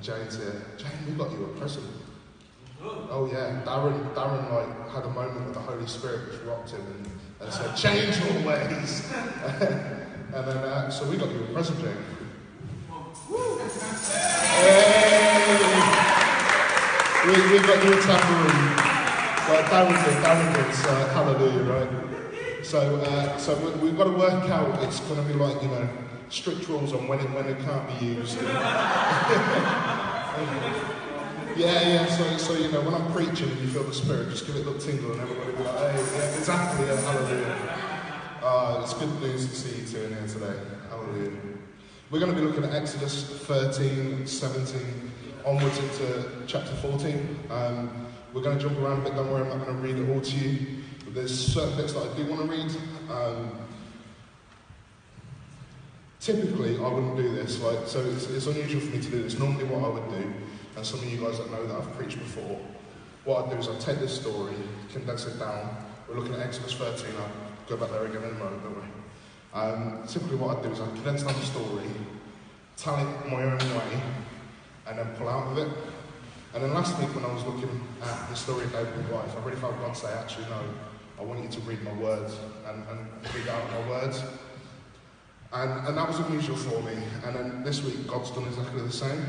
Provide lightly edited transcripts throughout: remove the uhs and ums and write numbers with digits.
Jane's here. Jane, we got you a present. Oh yeah, Darren like had a moment with the Holy Spirit which rocked him and said, change your ways. And then, so we got you a present, Jane. Hey! We got you a tambourine. Like Darren did, so hallelujah, right? So we've got to work out, it's going to be like, strict rules on when it can't be used. Yeah, so when I'm preaching and you feel the Spirit, just give it a little tingle and everybody will be like, hey, yeah, exactly, yeah, hallelujah. It's good news to see you two in here today, hallelujah. We're going to be looking at Exodus 13, 17, onwards into chapter 14. We're going to jump around a bit, don't worry, I'm not going to read it all to you, but there's certain bits that I do want to read. Typically, I wouldn't do this, so it's unusual for me to do this. Normally what I would do, and some of you guys that know that I've preached before, what I'd do is I'd take this story, condense it down. We're looking at Exodus 13, I'll go back there again in a moment, don't worry. Typically what I'd do is I'd condense down the story, tell it my own way, and then pull out of it. And then last week when I was looking at the story of David and Goliath, I really felt God say, actually no, I want you to read my words and read out my words. And that was unusual for me. And then this week, God's done exactly the same.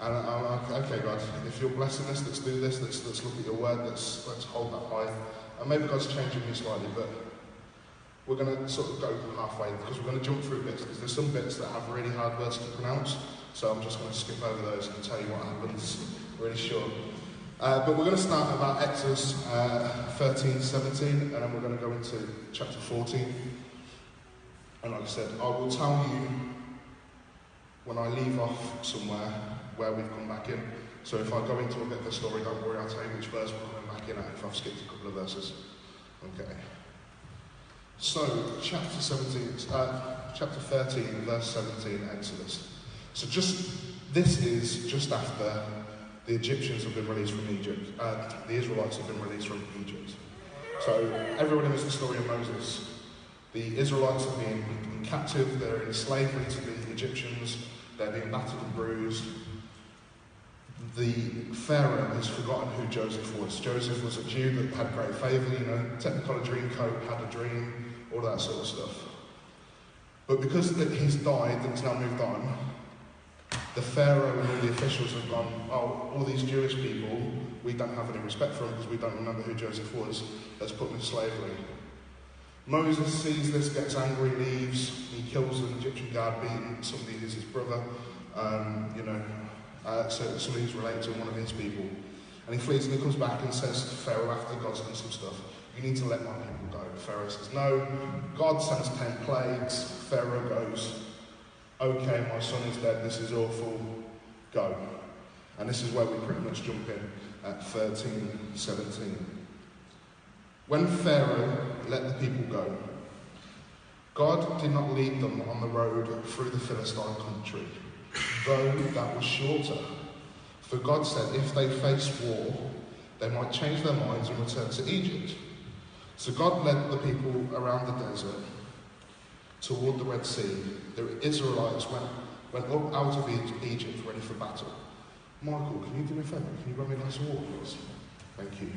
And I'm like, okay, God, if you're blessing us, let's do this. Let's look at your word. Let's hold that high. And maybe God's changing me slightly, but we're going to sort of go halfway because we're going to jump through bits because there's some bits that have really hard words to pronounce. So I'm just going to skip over those and tell you what happens really short. But we're going to start about Exodus 13, 17, and then we're going to go into chapter 14. And like I said, I will tell you when I leave off somewhere where we've come back in. So if I go into a bit of a story, don't worry, I'll tell you which verse we're coming back in at if I've skipped a couple of verses. Okay. So, chapter 13, verse 17, Exodus. So this is just after the Egyptians have been released from Egypt. The Israelites have been released from Egypt. So everybody knows the story of Moses. The Israelites are being captive, they're in slavery to the Egyptians, they're being battered and bruised. The Pharaoh has forgotten who Joseph was. Joseph was a Jew that had great favour, technicolor dream coat, had a dream, all that sort of stuff. But because he's died and he's now moved on, the Pharaoh and all the officials have gone, oh, all these Jewish people, we don't have any respect for them because we don't remember who Joseph was, let's put them in slavery. Moses sees this, gets angry, leaves, he kills an Egyptian guard, beating somebody who's his brother, so somebody who's related to one of his people. And he flees and he comes back and says to Pharaoh after God's done some stuff, you need to let my people go. Pharaoh says, no. God sends 10 plagues. Pharaoh goes, okay, my son is dead, this is awful, go. And this is where we pretty much jump in at 13, 17. When Pharaoh let the people go, God did not lead them on the road through the Philistine country, though that was shorter. For God said if they faced war, they might change their minds and return to Egypt. So God led the people around the desert toward the Red Sea. The Israelites went up out of Egypt ready for battle. Michael, can you do me a favour? Can you run me a glass of water, please? Thank you.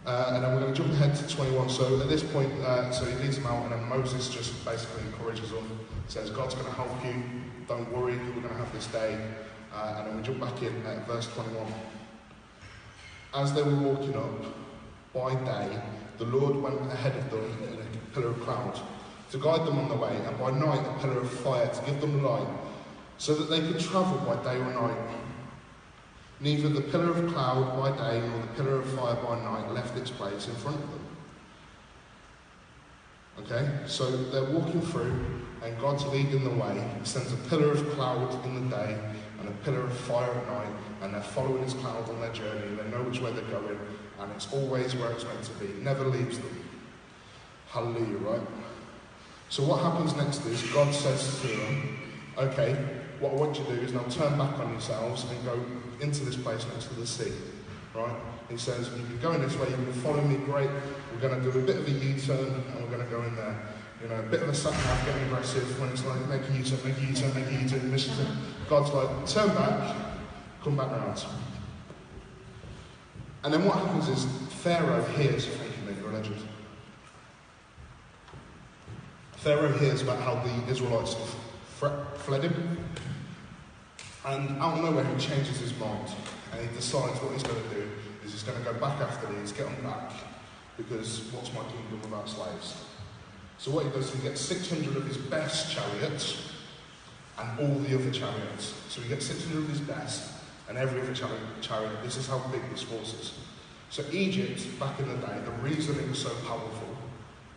And then we're going to jump ahead to 21. So at this point, so he leads them out, and then Moses just basically encourages them, says, God's going to help you, don't worry, we're going to have this day. And then we jump back in at verse 21. As they were walking up, by day, the Lord went ahead of them in a pillar of cloud to guide them on the way, and by night a pillar of fire to give them light, so that they could travel by day or night. Neither the pillar of cloud by day nor the pillar of fire by night left its place in front of them. Okay, so they're walking through, and God's leading the way. He sends a pillar of cloud in the day and a pillar of fire at night, and they're following his cloud on their journey. They know which way they're going, and it's always where it's meant to be. It never leaves them. Hallelujah, right? So what happens next is God says to them, okay, what I want you to do is now turn back on yourselves and go into this place next to the sea, right? He says, you can go in this way, you can follow me, great. We're going to do a bit of a U-turn and we're going to go in there. A bit of a sat-nav, getting aggressive when it's like, make a U-turn, make a U-turn, make a U-turn, mission, God's like, turn back, come back round. And then what happens is Pharaoh hears, thank you mate, you're a legend. Pharaoh hears about how the Israelites fled him, and out of nowhere he changes his mind, and he decides what he's going to do is he's going to go back after these, get them back, because what's my kingdom without slaves? So what he does is he gets 600 of his best chariots and all the other chariots. So he gets 600 of his best and every other chariot. This is how big this force is. So Egypt, back in the day, the reason it was so powerful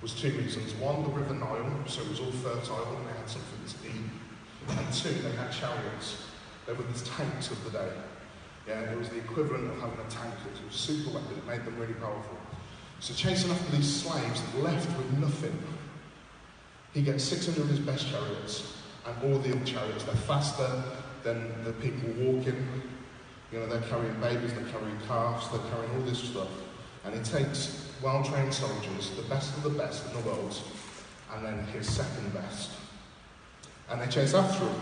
was two reasons. One, the River Nile, so it was all fertile and they had something to eat. And two, they had chariots. They were the tanks of the day. Yeah, it was the equivalent of having a tank. It was a super weapon. It made them really powerful. So chasing after these slaves left with nothing, he gets 600 of his best chariots and all the other chariots. They're faster than the people walking. You know, they're carrying babies, they're carrying calves, they're carrying all this stuff. And he takes well-trained soldiers, the best of the best in the world, and then his second best. And they chase after him.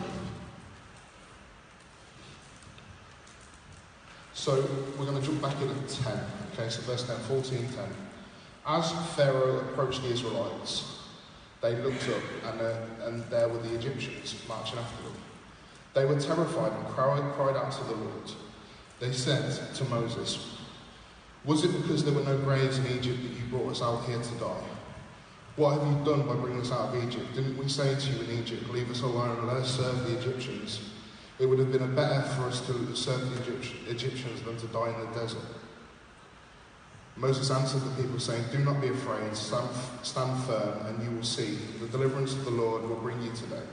So we're going to jump back in at 10. Okay, so verse 10, 14:10. As Pharaoh approached the Israelites, they looked up and there were the Egyptians marching after them. They were terrified and cried out to the Lord. They said to Moses, "Was it because there were no graves in Egypt that you brought us out here to die? What have you done by bringing us out of Egypt? Didn't we say to you in Egypt, leave us alone and let us serve the Egyptians? It would have been better for us to serve the Egyptians than to die in the desert." Moses answered the people, saying, "Do not be afraid, stand firm, and you will see. The deliverance of the Lord will bring you today.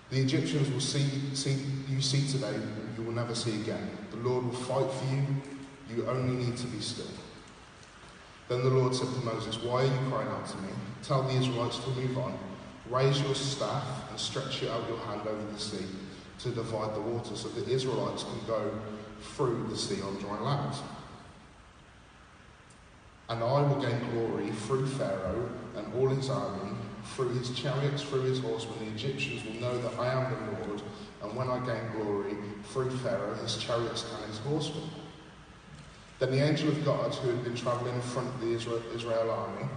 The Egyptians will you see today, you will never see again. The Lord will fight for you, you only need to be still." Then the Lord said to Moses, "Why are you crying out to me? Tell the Israelites to move on. Raise your staff and stretch out your hand over the sea to divide the water so that the Israelites can go through the sea on dry land. And I will gain glory through Pharaoh and all his army, through his chariots, through his horsemen. The Egyptians will know that I am the Lord, and when I gain glory through Pharaoh, his chariots and his horsemen." Then the angel of God, who had been travelling in front of the Israel army,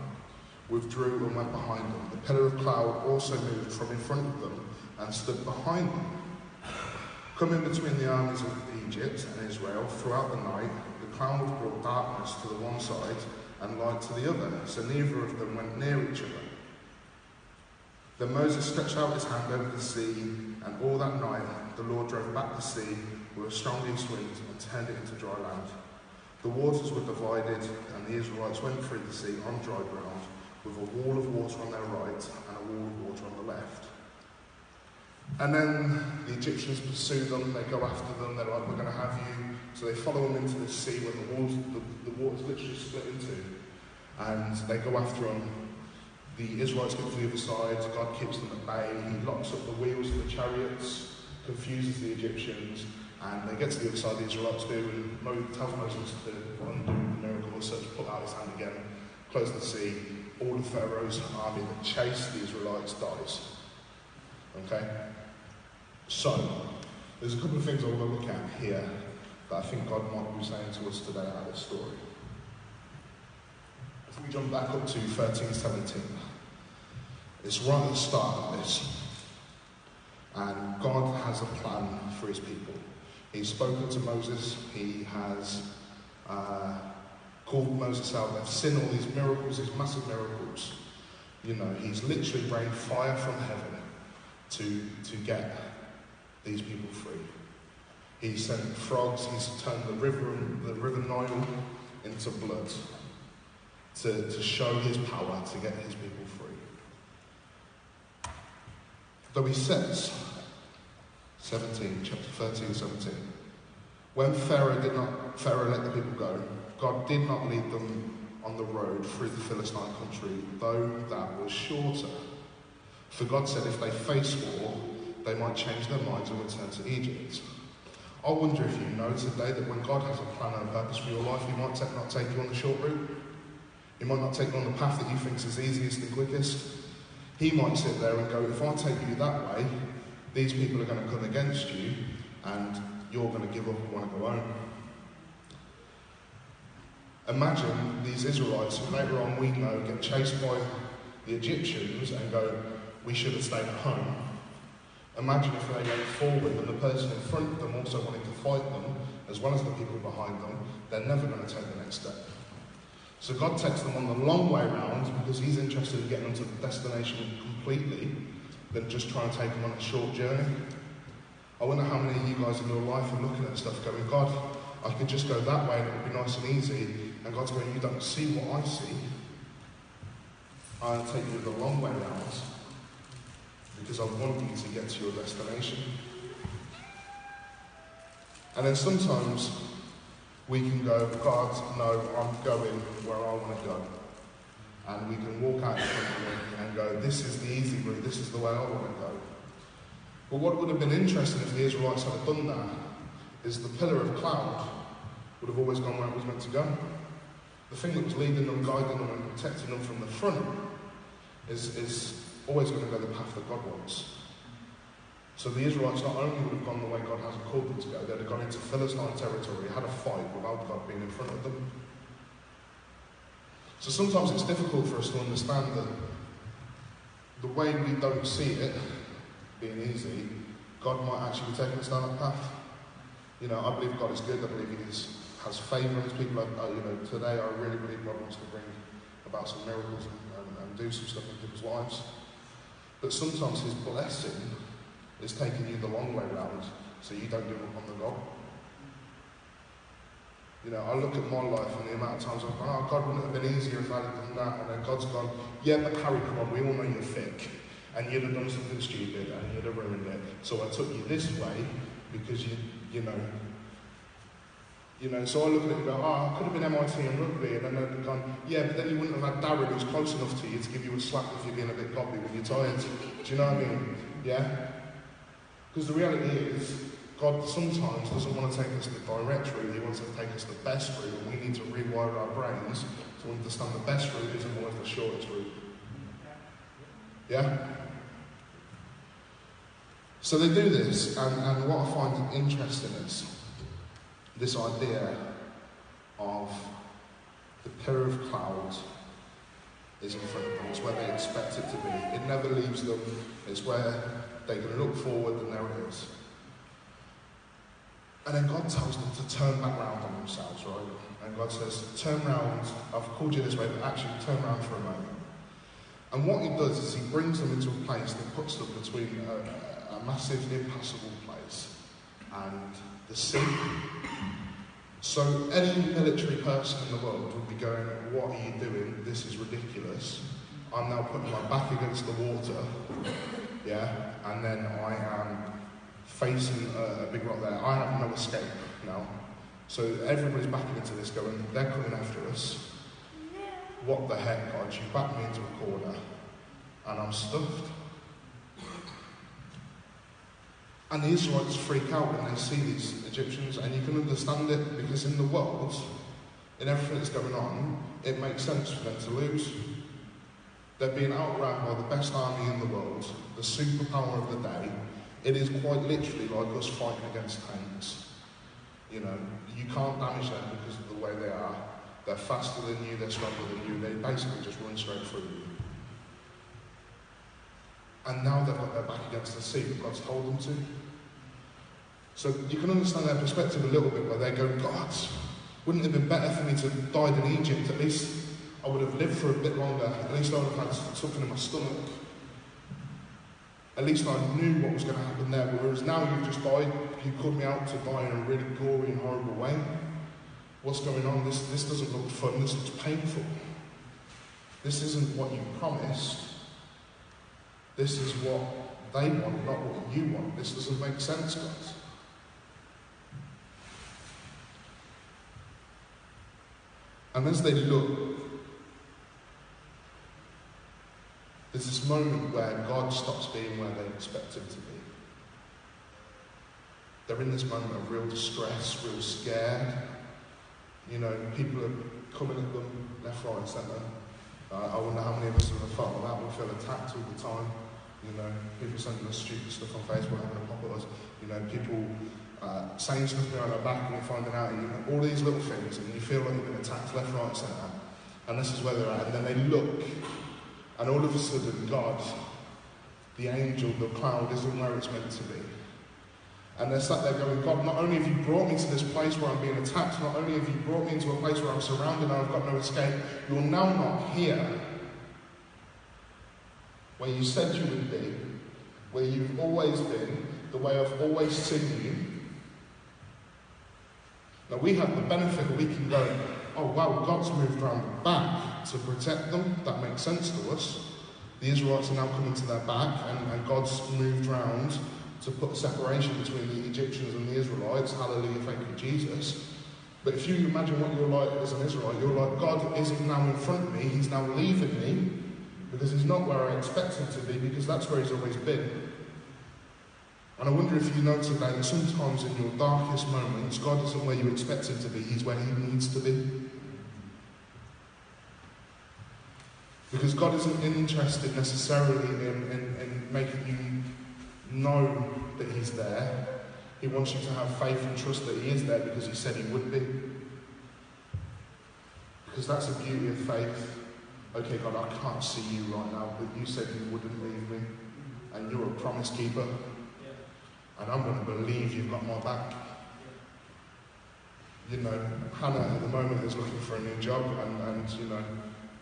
withdrew and went behind them. The pillar of cloud also moved from in front of them and stood behind them. Coming between the armies of Egypt and Israel throughout the night, the cloud brought darkness to the one side and light to the other, so neither of them went near each other. Then Moses stretched out his hand over the sea, and all that night the Lord drove back the sea with a strong east wind and turned it into dry land. The waters were divided, and the Israelites went through the sea on dry ground, with a wall of water on their right and a wall of water on the left. And then the Egyptians pursue them, they go after them, they're like, "We're going to have you." So they follow them into the sea where the water's literally split into. And they go after them. The Israelites get to the other side, God keeps them at bay, he locks up the wheels of the chariots, confuses the Egyptians, and they get to the other side, the Israelites do, and tells Moses to undo the miracle, so to put out his hand again, close the sea. All of Pharaoh's army that chased the Israelites dies. Okay? So, there's a couple of things I want to look at here that I think God might be saying to us today out of this story. If we jump back up to 13:17, it's right at the start of this. And God has a plan for his people. He's spoken to Moses, he has called Moses out. They've seen all these miracles, these massive miracles. You know, he's literally rained fire from heaven to get these people free. He sent frogs, he's turned the river Nile into blood to show his power to get his people free. Though he says, chapter 13, 17, when Pharaoh let the people go, God did not lead them on the road through the Philistine country, though that was shorter. For God said if they face war, they might change their minds and return to Egypt. I wonder if you know today that when God has a plan and a purpose for your life, he might not take you on the short route. He might not take you on the path that you think is easiest and quickest. He might sit there and go, if I take you that way, these people are going to come against you and you're going to give up and want to go home. Imagine these Israelites who later on we know get chased by the Egyptians and go, we should have stayed at home. Imagine if they went forward and the person in front of them also wanted to fight them, as well as the people behind them. They're never going to take the next step. So God takes them on the long way round because he's interested in getting them to the destination completely than just trying to take them on a short journey. I wonder how many of you guys in your life are looking at stuff going, God, I could just go that way and it would be nice and easy. And God's going, you don't see what I see. I'll take you the long way round because I want you to get to your destination. And then sometimes we can go, God, no, I'm going where I want to go. And we can walk out in front of me and go, this is the easy route, this is the way I want to go. But what would have been interesting if the Israelites had done that is the pillar of cloud would have always gone where it was meant to go. The thing that was leading them, guiding them and protecting them from the front is always going to go the path that God wants. So the Israelites not only would have gone the way God hasn't called them to go, they'd have gone into Philistine territory, had a fight without God being in front of them. So sometimes it's difficult for us to understand that the way we don't see it being easy, God might actually be taking us down that path. You know, I believe God is good, I believe he has favour in his people. Today I really believe God wants to bring about some miracles and do some stuff in people's lives. But sometimes his blessing is taking you the long way round so you don't give up on the goal. You know, I look at my life and the amount of times I've gone, oh, God, wouldn't it have been easier if I had done that? And then God's gone, yeah, but Harry, come on, we all know you're thick. And you'd have done something stupid and you'd have ruined it. So I took you this way because so I look at it and go, oh, I could have been MIT and rugby. And then they've gone, yeah, but then you wouldn't have had Darren who's close enough to you to give you a slap if you're being a bit gobby when you're tired. Do you know what I mean? Yeah? Because the reality is, God sometimes doesn't want to take us the direct route, he wants to take us the best route, and we need to rewire our brains to understand the best route isn't always the shortest route. Yeah? So they do this, and what I find interesting is this idea of the pillar of cloud is in front of them. It's where they expect it to be. It never leaves them. It's where they can look forward and there it is. And then God tells them to turn back round on themselves, right? And God says, turn round, I've called you this way, but actually turn round for a moment. And what he does is he brings them into a place that puts them between a massive, impassable place and the sea. So any military person in the world would be going, what are you doing? This is ridiculous. I'm now putting my back against the water, yeah, and then I am facing a big rock there. I have no escape now. So everybody's backing into this going, they're coming after us. What the heck, God? You backed me into a corner and I'm stuffed. And the Israelites freak out when they see these Egyptians, and you can understand it because in the world, in everything that's going on, it makes sense for them to lose. They're being outrun by the best army in the world, the superpower of the day. It is quite literally like us fighting against tanks. You know, you can't damage them because of the way they are. They're faster than you, they're stronger than you, they basically just run straight through you. And now they've got their back against the sea, but God's told them to. So you can understand their perspective a little bit where they go, God, wouldn't it have been better for me to have died in Egypt? At least I would have lived for a bit longer. At least I would have had something in my stomach. At least I knew what was going to happen there. Whereas now you've just died, you called me out to die in a really gory and horrible way. What's going on? This doesn't look fun, this looks painful. This isn't what you promised. This is what they want, not what you want. This doesn't make sense, guys. And as they look, there's this moment where God stops being where they expect him to be. They're in this moment of real distress, real scared. You know, people are coming at them left, right and centre. I wonder how many of us have felt like that. We feel attacked all the time. You know, people sending us stupid stuff on Facebook, having a pop at us. You know, people saying stuff behind our back and we're finding out. You know, all these little things, and you feel like you've been attacked left, right, centre. And this is where they're at. And then they look, and all of a sudden, God, the angel, the cloud, isn't where it's meant to be. And they're sat there going, God, not only have you brought me to this place where I'm being attacked, not only have you brought me into a place where I'm surrounded and I've got no escape, you're now not here where you said you would be, where you've always been, the way I've always seen you. Now we have the benefit that we can go, oh wow, God's moved around the back to protect them. That makes sense to us. The Israelites are now coming to their back, and God's moved around to put a separation between the Egyptians and the Israelites. Hallelujah, thank you, Jesus. But if you imagine what you're like as an Israelite, you're like, God isn't now in front of me, he's now leaving me, because he's not where I expect him to be, because that's where he's always been. And I wonder if you know today that sometimes in your darkest moments, God isn't where you expect him to be, he's where he needs to be. Because God isn't interested necessarily in making you know that he's there. He wants you to have faith and trust that he is there because he said he would be. Because that's the beauty of faith. Okay, God, I can't see you right now, but you said you wouldn't leave me. And you're a promise keeper. And I'm going to believe you've got my back. You know, Hannah at the moment is looking for a new job, and you know,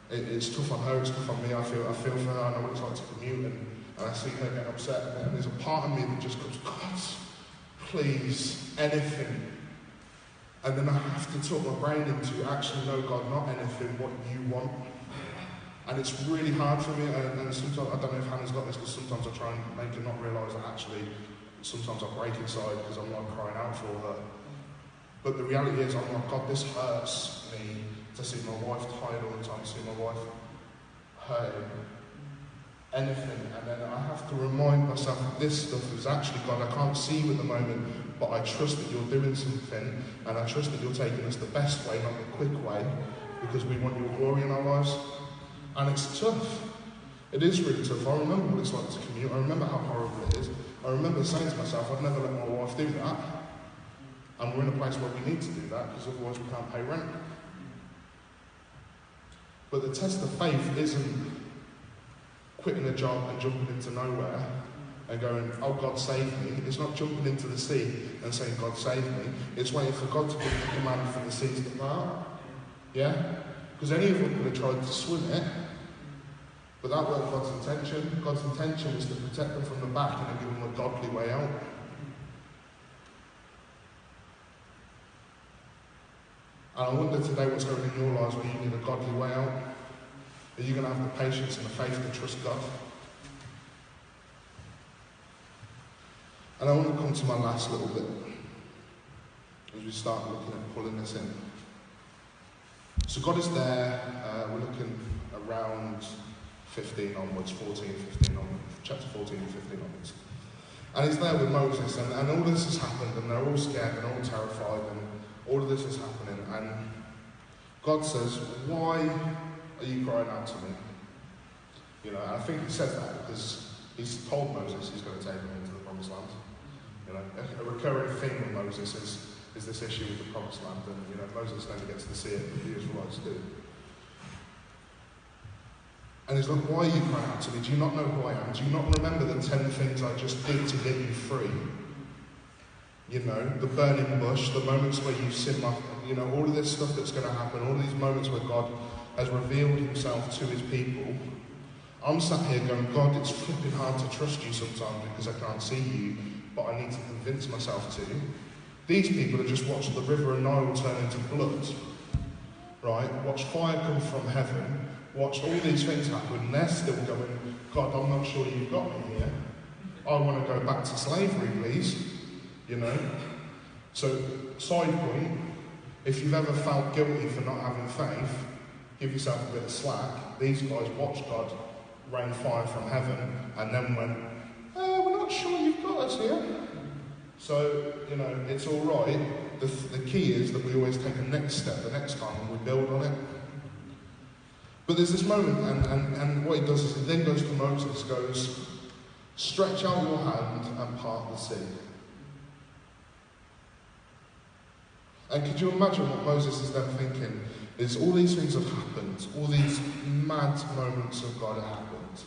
it's tough on her, it's tough on me. I feel for her, I know what it's like to commute, and I see her getting upset, and there's a part of me that just goes, God, please, anything. And then I have to talk my brain into, actually, no, God, not anything, what you want. And it's really hard for me, and sometimes, I don't know if Hannah's got this, because sometimes I try and make her not realise that actually, sometimes I break inside because I'm like crying out for her. But the reality is, I'm like, God, this hurts me to see my wife tired all the time, to see my wife hurting. Anything. And then I have to remind myself that this stuff is actually, God, I can't see you at the moment, but I trust that you're doing something, and I trust that you're taking us the best way, not the quick way, because we want your glory in our lives. And it's tough. It is really tough. I remember what it's like to commute. I remember how horrible it is. I remember saying to myself, I'd never let my wife do that. And we're in a place where we need to do that, because otherwise we can't pay rent. But the test of faith isn't quitting a job and jumping into nowhere and going, oh, God, save me. It's not jumping into the sea and saying, God, save me. It's waiting for God to give the command for the seas to part. Yeah? Because any of them could have tried to swim it, but that wasn't God's intention. God's intention was to protect them from the back and then give them a godly way out. And I wonder today what's going on in your lives where you need a godly way out. Are you going to have the patience and the faith to trust God? And I want to come to my last little bit as we start looking at pulling this in. So God is there. We're looking around 15 onwards, 14, 15 onwards, chapter 14 and 15 onwards. And he's there with Moses, and all this has happened, and they're all scared and all terrified, and all of this is happening. And God says, why are you crying out to me? You know, and I think he says that because he's told Moses he's going to take him into the promised land. You know, a recurring theme of Moses is this issue with the promised land, and you know, Moses never gets to see it, but the Israelites do. And he's like, why are you crying out to me? Do you not know who I am? Do you not remember the 10 things I just did to get you free? You know, the burning bush, the moments where you sin, you know, all of this stuff that's going to happen, all of these moments where God has revealed himself to his people. I'm sat here going, God, it's flipping hard to trust you sometimes because I can't see you, but I need to convince myself to. These people have just watched the river of Nile turn into blood, right? Watched fire come from heaven, watched all these things happen, and they're still going, God, I'm not sure you've got me here. I want to go back to slavery, please. You know? So, side point, if you've ever felt guilty for not having faith, give yourself a bit of slack. These guys watched God rain fire from heaven and then went, we're not sure you've got us here. So, you know, it's all right. The key is that we always take a next step the next time and we build on it. But there's this moment, and what he does is he then goes to Moses, goes, Stretch out your hand and part the sea. And could you imagine what Moses is then thinking? Is all these things have happened, all these mad moments of God have happened.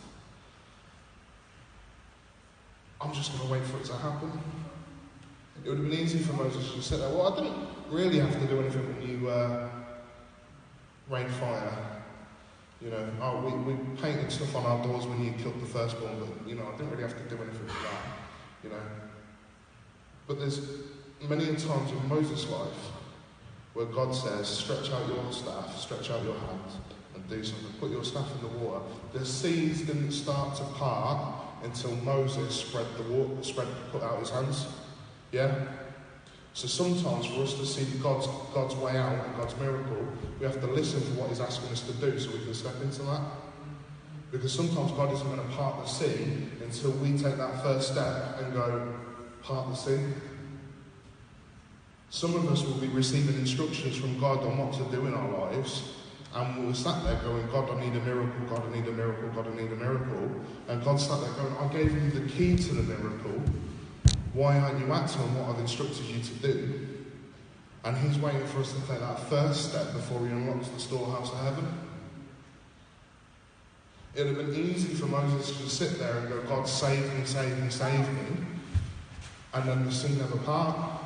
I'm just going to wait for it to happen. It would have been easy for Moses to sit there. Well, I didn't really have to do anything when you rained fire. You know, we painted stuff on our doors when you killed the firstborn, but, you know, I didn't really have to do anything for that, you know. But there's many times in Moses' life where God says, stretch out your staff, stretch out your hand, and do something. Put your staff in the water. The seas didn't start to part until Moses put out his hands. Yeah? So sometimes for us to see God's way out and God's miracle, we have to listen to what he's asking us to do so we can step into that. Because sometimes God isn't going to part the sea until we take that first step and go, part the sea. Some of us will be receiving instructions from God on what to do in our lives, and we're sat there going, God, I need a miracle, God, I need a miracle, God, I need a miracle. And God sat there going, I gave you the key to the miracle. Why aren't you acting on what I've instructed you to do? And he's waiting for us to take that first step before he unlocks the storehouse of heaven. It would have been easy for Moses to sit there and go, God, save me, save me, save me. And then the sea never part.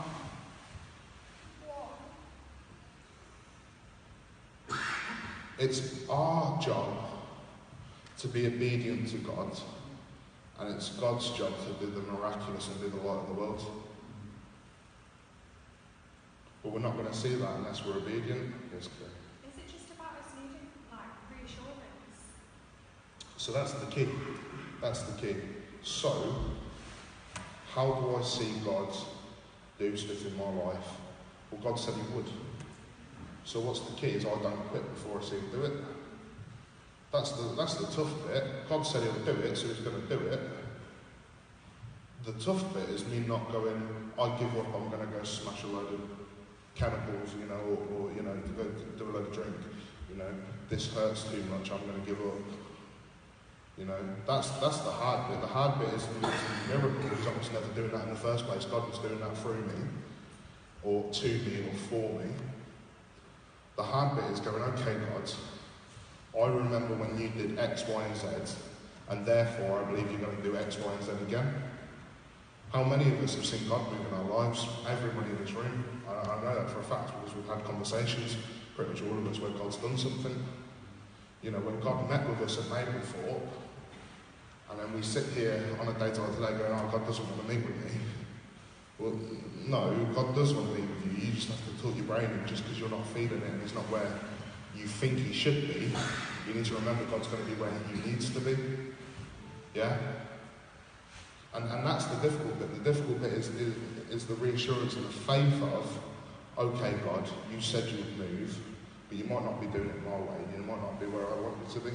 It's our job to be obedient to God, and it's God's job to do the miraculous and be the light of the world. But we're not going to see that unless we're obedient. Yes, Claire. Is it just about us needing, reassurance? So that's the key. That's the key. So, how do I see God do stuff in my life? Well, God said he would. So what's the key is I don't quit before I see him do it. That's the tough bit. God said he'll do it, so he's going to do it. The tough bit is me not going, I give up, I'm going to go smash a load of chemicals, you know, or you know, to go do a load of drink. You know, this hurts too much, I'm going to give up. You know, that's the hard bit. The hard bit is the miracle, because I was never doing that in the first place. God was doing that through me, or to me, or for me. The hard bit is going, okay, God, I remember when you did X, Y, and Z, and therefore I believe you're going to do X, Y, and Z again. How many of us have seen God move in our lives? Everybody in this room. I know that for a fact because we've had conversations, pretty much all of us, where God's done something. You know, when God met with us at Maplethorpe, and then we sit here on a day like today going, oh, God doesn't want to meet with me. Well, no, God does want to meet with you. You just have to talk your brain in just because you're not feeling it and it's not where you think he should be. You need to remember God's going to be where he needs to be. Yeah? And that's the difficult bit. The difficult bit is the reassurance and the faith of, okay, God, you said you would move, but you might not be doing it my way. You might not be where I want you to be.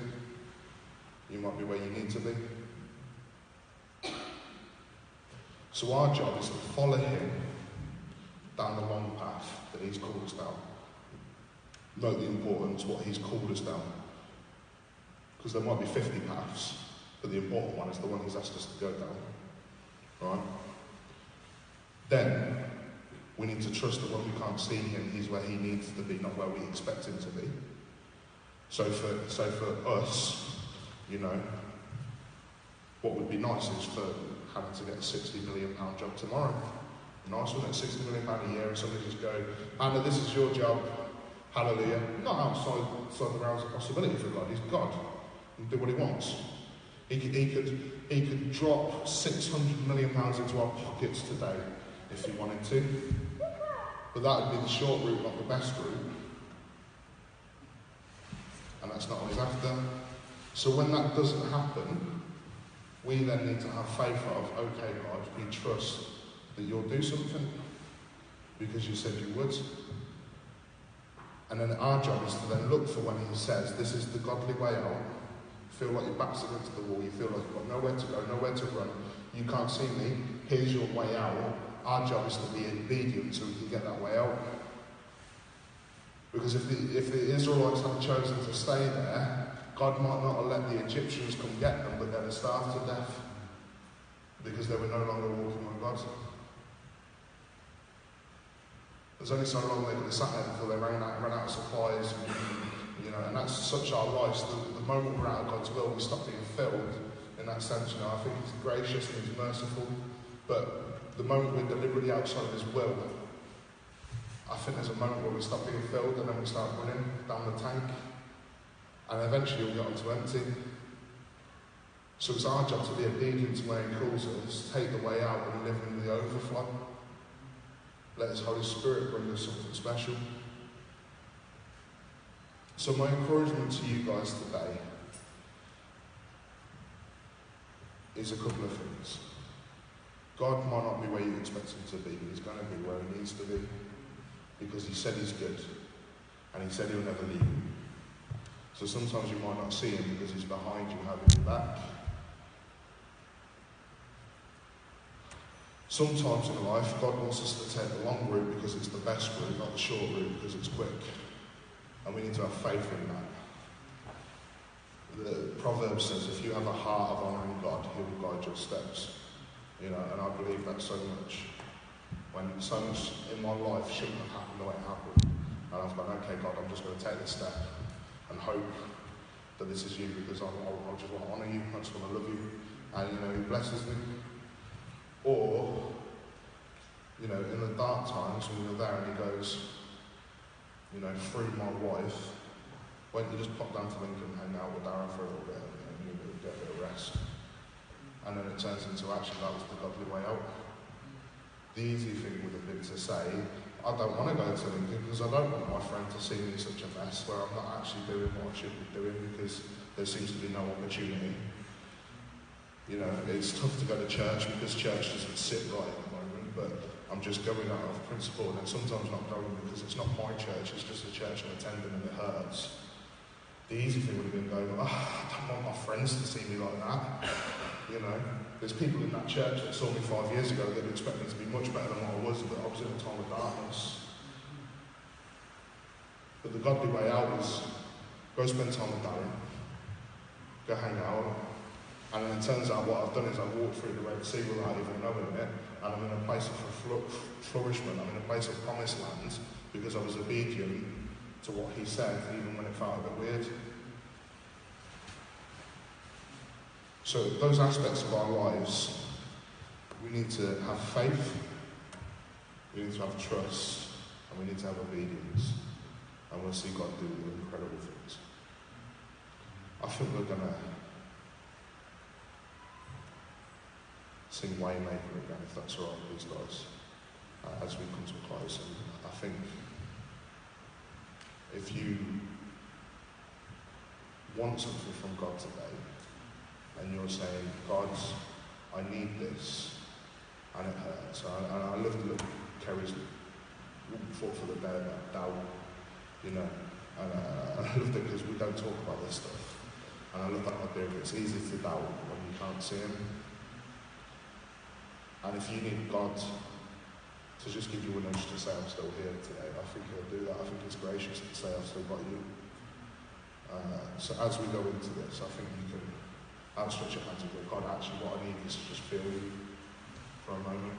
You might be where you need to be. So our job is to follow him down the long path that he's called us down. Note the importance, what he's called us down. Because there might be 50 paths, but the important one is the one he's asked us to go down. Right? Then, we need to trust that when we can't see him, he's where he needs to be, not where we expect him to be. So for us, you know, what would be nice is for having to get a £60 million job tomorrow. Nice, wouldn't it? £60 million a year, and somebody just go, Anna, this is your job, hallelujah. Not outside the realms of possibility for God. He's God. He can do what he wants. He could drop £600 million into our pockets today if he wanted to. But that would be the short route, not the best route. And that's not what he's after. So when that doesn't happen, we then need to have faith of, okay, God, we trust that you'll do something because you said you would. And then our job is to then look for when he says, this is the godly way out. You feel like your back's against the wall, you feel like you've got nowhere to go, nowhere to run, you can't see me, here's your way out. Our job is to be obedient so we can get that way out. Because if the Israelites had chosen to stay there, God might not have let the Egyptians come get them, but they'd have starved to death. because they were no longer walking with God. There's only so long they could have sat there before they ran out of supplies, and that's such our lives. The moment we're out of God's will, we stop being filled in that sense. I think He's gracious and He's merciful, but the moment we're deliberately outside of His will, I think there's a moment where we stop being filled and then we start running down the tank, and eventually we'll get onto empty. So it's our job to be obedient to where He calls us, take the way out and live in the overflow. Let His Holy Spirit bring us something special. So my encouragement to you guys today is a couple of things. God might not be where you expect Him to be, but He's going to be where He needs to be, because He said He's good, and He said He'll never leave you. So sometimes you might not see Him because He's behind you, having you back. Sometimes in life, God wants us to take the long route because it's the best route, not the short route because it's quick. And we need to have faith in that. The proverb says, if you have a heart of honouring God, He will guide your steps. And I believe that so much. When so much in my life shouldn't have happened the way it happened. And I've gone, okay, God, I'm just going to take this step and hope that this is you, because I just want to honour you, I just want to love you. And, He blesses me. Or, in the dark times when you're there and He goes, through my wife, why don't you just pop down to Lincoln and hang out with Darren for a little bit and you get a bit of rest. And then it turns into actually that was the godly way out. The easy thing would have been to say, I don't want to go to Lincoln because I don't want my friend to see me such a mess where I'm not actually doing what I should be doing because there seems to be no opportunity. It's tough to go to church because church doesn't sit right at the moment, but I'm just going out of principle, and then sometimes not going because it's not my church, it's just a church I'm attending and it hurts. The easy thing would have been going, I don't want my friends to see me like that. There's people in that church that saw me 5 years ago that expect me to be much better than what I was, but I was in a time of darkness. But the godly way out is go spend time with Darren, go hang out. And then it turns out what I've done is I've walked through the Red Sea without even knowing it, and I'm in a place of flourishment, I'm in a place of promised land, because I was obedient to what He said, even when it felt a bit weird. So those aspects of our lives, we need to have faith, we need to have trust, and we need to have obedience, and we'll see God do incredible things. I think we're going to sing Waymaker again, if that's all right, please, guys, as we come to a close. And I think if you want something from God today, and you're saying, God, I need this, and it hurts. And I love to look at Kerry's thought for the day about doubt, and I love it because we don't talk about this stuff. And I love that idea of it's easy to doubt when you can't see Him. And if you need God to just give you a nudge to say, I'm still here today, I think He'll do that. I think He's gracious to say, I've still got you. So as we go into this, I think you can outstretch your hands and go, God, actually what I need is to just feel you for a moment.